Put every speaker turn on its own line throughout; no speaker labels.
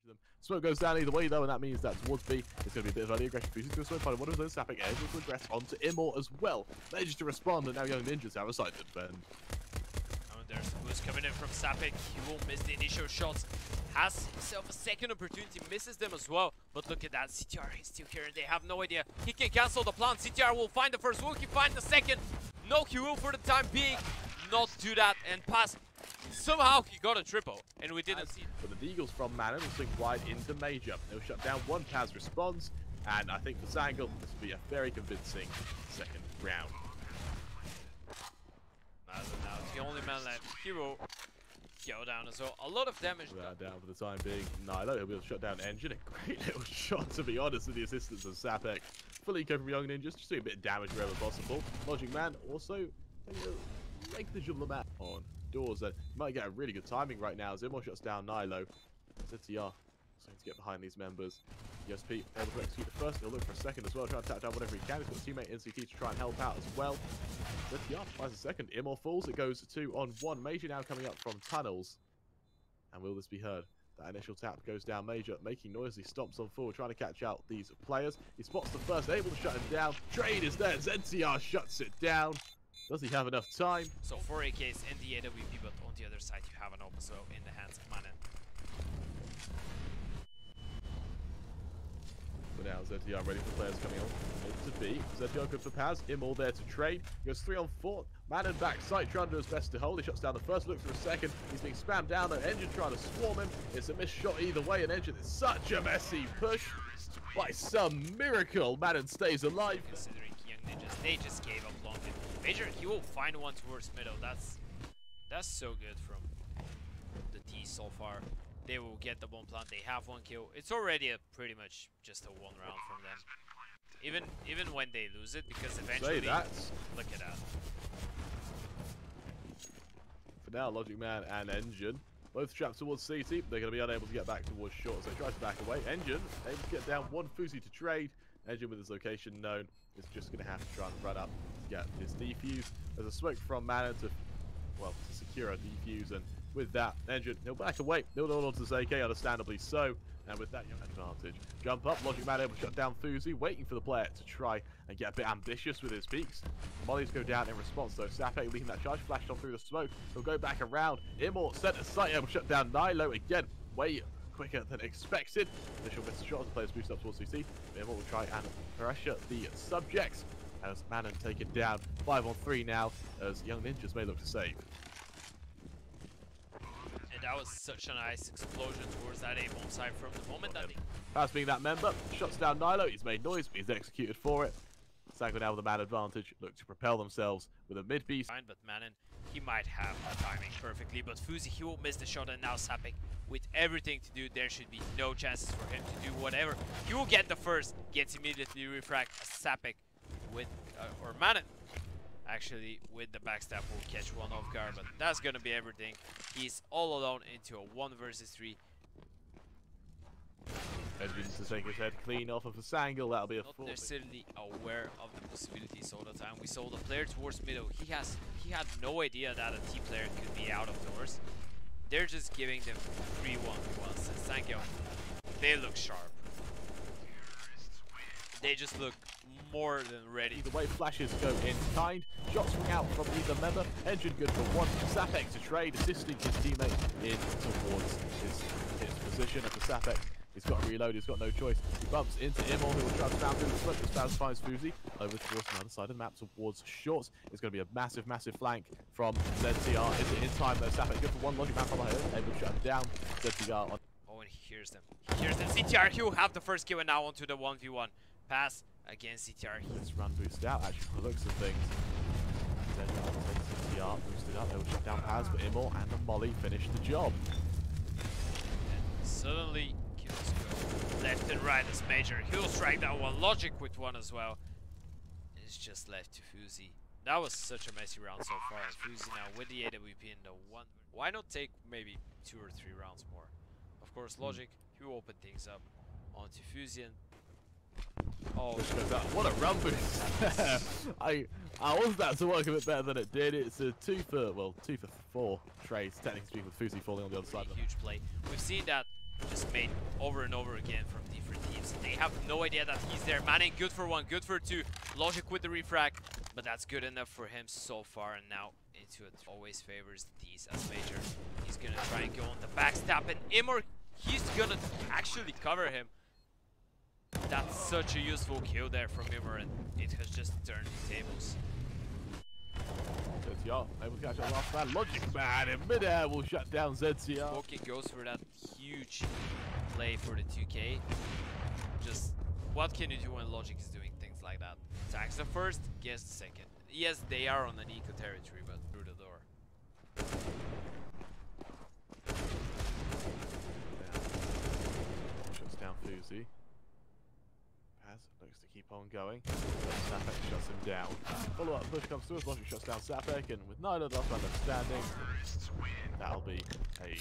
them. Smoke goes down either way though, and that means that towards B, it's going to be a bit of early aggression. Fuzi's going to smoke part of one of those sapping, able to address onto imorr as well. Manages to respond, and now young ninjas have a side to defend.
There's Who's coming in from Sapik. He will miss the initial shots. Has himself a second opportunity, misses them as well. But look at that, CTR is still here and they have no idea. He can cancel the plan. CTR will find the first, will he find the second? No, he will for the time being not do that and pass. Somehow he got a triple and we didn't see it.
But the Deagles from Manon will swing wide into Major. They'll shut down one. Paz responds, and I think for Sangal, this will be a very convincing second round.
Now it's the only man left. He will go down as well. A lot of damage.
Down for the time being. Nilo, he'll be able to shut down Engine. A great little shot, to be honest, with the assistance of Sapek. Fully eco from Young Ninjas, just doing a bit of damage wherever possible. Logicman also linkage of the map on doors. That might get a really good timing right now. Imorr shuts down Nilo. ZTR starting to get behind these members. ESP able to execute the first. He'll look for a second as well, trying to tap down whatever he can. He's got a teammate NCT to try and help out as well. ZTR finds a second. Imorr falls. It goes 2-on-1. Major now coming up from tunnels. And will this be heard? That initial tap goes down. Major making noise. He stomps on forward, trying to catch out these players. He spots the first, able to shut him down. Trade is there. ZTR shuts it down. Does he have enough time?
So 4 AKs in the AWP, but on the other side you have an Oppo in the hands of Manon.
But now ZTR ready for players coming on. Into B. ZTR good for Paz. Imorr there to trade. Goes 3-on-4. Manon back sight, trying to do his best to hold. He shuts down the first, looks for a second. He's being spammed down. An Engine trying to swarm him. It's a missed shot either way. An Engine is such a messy push. By some miracle, Manon stays alive.
Considering Young Ninjas, they just gave up long. Major, he will find one towards middle. That's so good from the T so far. They will get the bomb plant. They have one kill. It's already pretty much just a one round from them. Even when they lose it, because eventually look at that.
For now, Logicman and Engine both trapped towards CT. They're going to be unable to get back towards short as they try to back away. Engine able to get down one Fuzi to trade. Engine with his location known is just going to have to try and run up to get his defuse. There's a smoke from Manon to secure a defuse, and with that, Engine, he'll back away. He'll hold on to this AK, understandably so. And with that, young advantage. Jump up, Logicman able to shut down Fuzi, waiting for the player to try and get a bit ambitious with his peaks. Mollies go down in response though. Sapek leaving that charge, flashed on through the smoke. He'll go back around. Imorr center sight, able to shut down Nilo again. Way quicker than expected. Initial missed shot as the players boost up towards CT. Imorr will try and pressure the subjects as Manon taken down. 5-on-3 now as Young Ninjas may look to save.
And that was such a nice explosion towards that A-bomb side from the moment that
Paz being that member, shuts down Nilo. He's made noise, but he's executed for it. Sangal now with a man advantage, look to propel themselves with a mid-beast.
But Manon, he might have the timing perfectly, but Fuzi, he will miss the shot, and now Sapek, with everything to do, there should be no chances for him to do whatever. He will get the first, gets immediately refract. Sapek with, or Manon, actually, with the backstab will catch one off guard, but that's gonna be everything. He's all alone into a 1 versus 3.
Engine to take his head clean off of the Sangal, that'll be a
Not
4.
necessarily aware of the possibilities all the time. We saw the player towards middle. He had no idea that a T player could be out of doors. They're just giving them 3-1-1s. And Sangal, they look sharp. They just look more than ready.
The way flashes go in kind. Shots ring out from either member. Engine good for one. Sapek to trade, assisting his teammate in towards his position. And for Sapek, he's got to reload. He's got no choice. He bumps into Imorr, who will try to down through the smoke. Spaz finds Fuzi over towards the other side of the map towards shorts. It's going to be a massive, massive flank from ZTR. Is it in time though? Sapek good for one. Logicman from behind, able to shut him down. ZTR on.
Oh, and he hears them. He hears them. CTR, he will have the first kill, and now onto the 1v1 pass against CTR.
Let's run boost out, actually, from the looks of things. Then CTR boosted up, they will shut down Paz, but Imorr and the Molly finish the job.
And suddenly, kills go left and right as Major. He'll strike that one. Logic with one as well. It's just left to Fuzi. That was such a messy round so far. And Fuzi now with the AWP in the 1. Why not take maybe 2 or 3 rounds more? Of course, Logic, he will open things up onto Fuzi. Oh,
what a run boost! I wanted that to work a bit better than it did. It's a 2 for 4 trades, technically speaking, with Fuzi falling on the other side.
Huge play. We've seen that just made over and over again from different teams. They have no idea that he's there. Manning, good for one, good for two. Logic with the refrag, but that's good enough for him so far. And now into it. Always favors the D's as Major. He's gonna try and go on the backstab, and imorr, he's gonna actually cover him. That's such a useful kill there from imorr, and it has just turned the tables.
ZCR able to catch that last man. Logicman in midair will shut down ZCR.
Woxic goes for that huge play for the 2K. Just what can you do when Logic is doing things like that? Attacks the first, gets the second. Yes, they are on an eco territory, but through the door.
Shuts down Fuzi. Paz looks to keep on going. Sapek shuts him down. Follow-up push comes through as Logic shuts down Sapek, and with neither last man left standing, that'll be a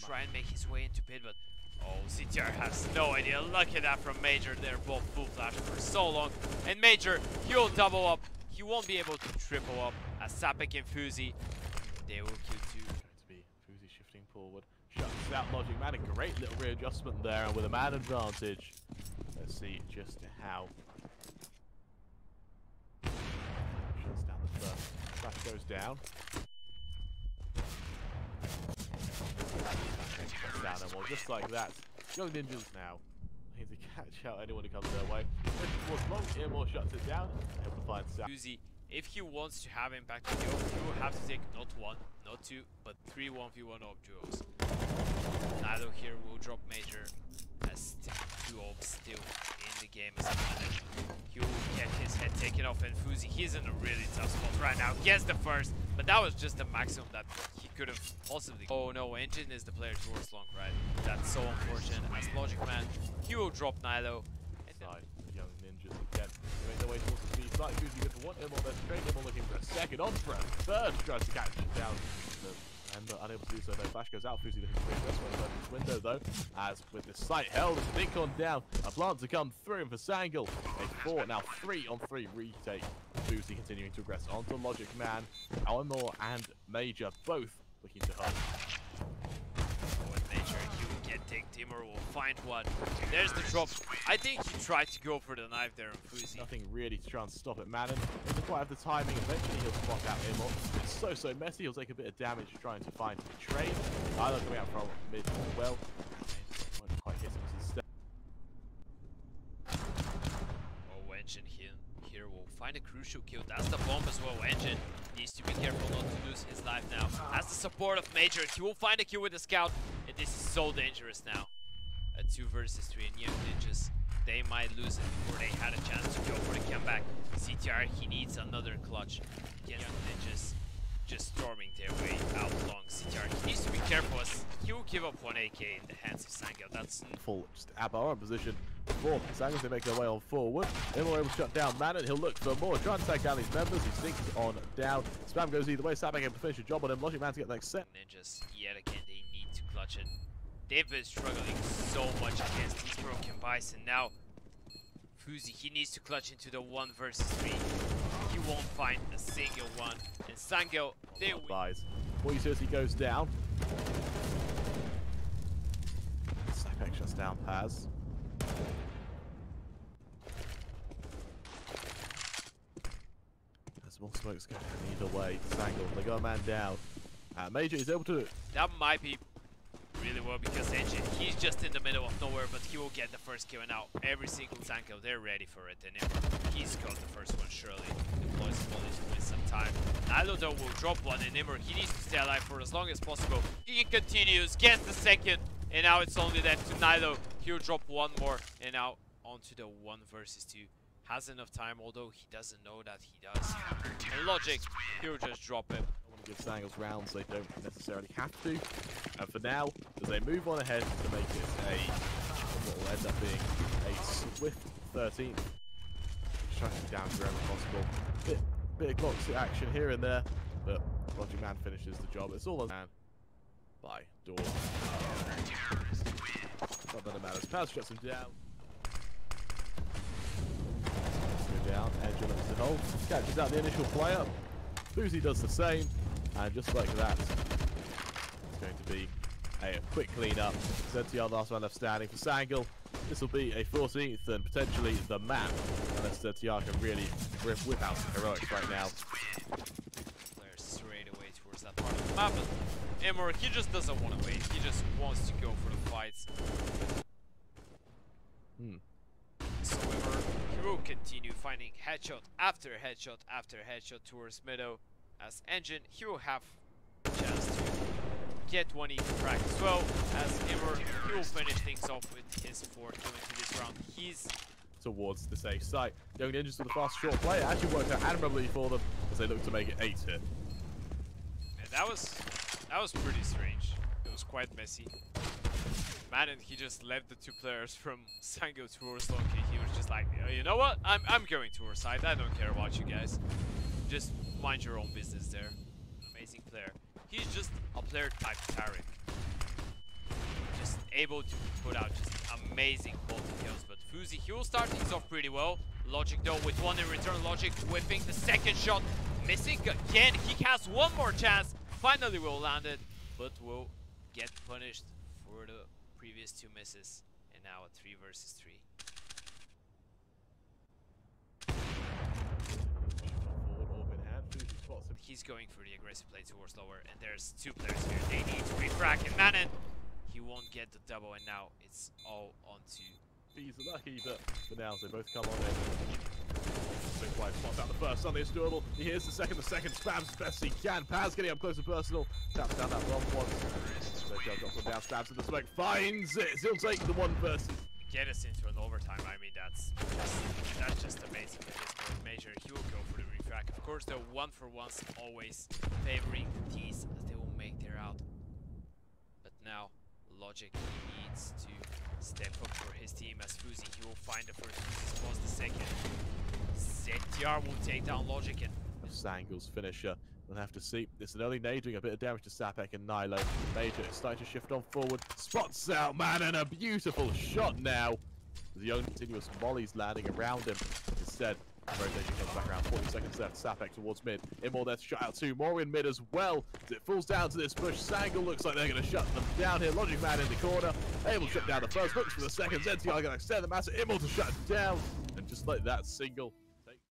Try and make his way into pit, but oh, CTR has no idea. Look at that from Major. They're both full flash for so long, and Major, he'll double up. He won't be able to triple up as Sapek and Fuzi. They will kill two.
Going to be Fuzi shifting forward. Shuts out Logic Man. A great little readjustment there, and with a man advantage. Let's see just how. Shuts down the first. Flash goes down. Shuts down them all just like that. Young Ninjas now need to catch out anyone who comes their way. imorr shuts it down. Able to find Sam.
Fuzi, if he wants to have impact on duo, he will have to take not one, not two, but 3 1v1 orb duos. Nilo here will drop Major as 2 orbs still in the game as he will get his head taken off, and Fuzi, he's in a really tough spot right now. Gets the first, but that was just the maximum that he could have possibly. Oh no, Engine is the player towards long right. That's so unfortunate. As logicman, he will drop Nilo.
Side, Young Ninjas again. They make their way towards the speed side. Fuzi good for one. imorr then straight. imorr looking for a second on for a third. Tries to catch it down. And unable to do so, though. Flash goes out. Fuzi looking for this one in his window, though. As with the sight held, it's Nick on down. A plant to come through, and for Sangal, a 4, now 3-on-3 retake. Fuzi continuing to progress onto Logic Man. imorr and Major both looking to hug.
Oh, and Major, he will get ticked. imorr will find one. There's the drop. I think he tried to go for the knife there on Fuzi.
Nothing really to try and stop it. Manning doesn't quite have the timing. Eventually he'll spot out imorr. It's so messy. He'll take a bit of damage trying to find the trade. Either coming out from mid as well. Won't quite hit him as instead.
Oh, Engine here will find a crucial kill. That's the bomb as well. Engine needs to be careful not to lose his life now. As the support of Major, he will find a kill with the scout. And this is so dangerous now. A 2 versus 3, and Young Ninjas, they might lose it before they had a chance to go for the comeback. CTR, he needs another clutch. Young Ninjas just storming their way out long. CTR, he needs to be careful as he will give up 1 AK in the hands of Sangal. That's
full, just Abba in position. 4 Sangals, they make their way on forward. imorr able to shut down Manning. He'll look for more. Trying to take down these members. He sinks on down. Spam goes either way. Sapek able to finish a job on him. Logic Man to get the next set.
Ninjas, yet again, they need to clutch it. They've been struggling so much against these broken buys, and now Fuzi, he needs to clutch into the 1 versus 3. He won't find a single one. And Sangal, they win.
Buys. He goes down. Sapek shuts down Paz. There's more smokes going either way. Sangal, they got a man down. Major is able to.
That might be really well because Engine, he's just in the middle of nowhere, but he will get the first kill. And now every single Sangal, they're ready for it. And he's got the first one surely. Deploys the bullet to win some time. Nilo though will drop one, and imorr, he needs to stay alive for as long as possible. He continues, gets the second, and now it's only left to Nilo. He'll drop one more, and now onto the 1 versus 2. Has enough time, although he doesn't know that he does. And Logic, he'll just drop it.
Give Sangals rounds, they don't necessarily have to. And for now, as they move on ahead to make it what will end up being a swift 13th. Trying to down wherever possible. Bit of Glock action here and there, but Logic Man finishes the job. It's all on man by Door. Not that it matters. Paz shuts him down. Go down, Edge looks to hold. Catches out the initial player. Fuzi does the same. And just like that, it's going to be a quick clean-up. ZTR last man left standing for Sangal. This will be a 14th and potentially the map, unless ZTR can really whip out some heroics right now.
Player straight away towards that part of the map, but imorr, he just doesn't want to wait. He just wants to go for the fights. So he will continue finding headshot after headshot after headshot towards middle. As Engine, he will have a chance to get one even crack as well. As imorr, he will finish things off with his 4th kill into this round. He's
towards the safe site. Young Ninjas with a fast short play actually worked out admirably for them as they look to make it 8 here.
And that was pretty strange. It was quite messy. Man, and he just left the 2 players from Sango towards Loki. He was just like, you know what? I'm going towards side. I don't care about you guys. Just mind your own business there. Amazing player. He's just a player type Tarek. Just able to put out just amazing quality kills. But fousey, he will start things off pretty well. Logic though with 1 in return. Logic whipping the 2nd shot. Missing again. He has 1 more chance. Finally will land it. But will get punished for the previous 2 misses. And now a 3 versus 3. He's going for the aggressive play towards lower, and there's 2 players here. They need to refrag, and Manon, he won't get the double, and now it's all on to.
He's lucky, but for now they both come on in. Big wide spots out the first, suddenly it's doable. He hears the second spams as best he can. Paz getting up close and personal. Taps down that bomb once. So drops one down, stabs in the smoke, finds it. He'll take the 1 versus.
Get us into an overtime. I mean, that's just amazing at this point. Majer, he will go for the refrag. Of course, the 1-for-1s always favoring the T's as they will make their out. But now, Logic needs to step up for his team as fousey. He will find the first, fousey was the 2nd. ZTR will take down Logic and
Sangal's finisher. We'll have to see. It's an early nade doing a bit of damage to Sapek and Nilo. Majer is starting to shift on forward. Spots out, man, and a beautiful shot now. The young continuous mollies landing around him. Instead, rotation comes back around. 40 seconds left. Sapek towards mid. imorr there to shut out 2. More in mid as well. As it falls down to this push, Sangal looks like they're going to shut them down here. Logicman in the corner. Able to shut down the first. Looks for the 2nd. ZTR going to extend the mass. imorr to shut it down. And just like that, single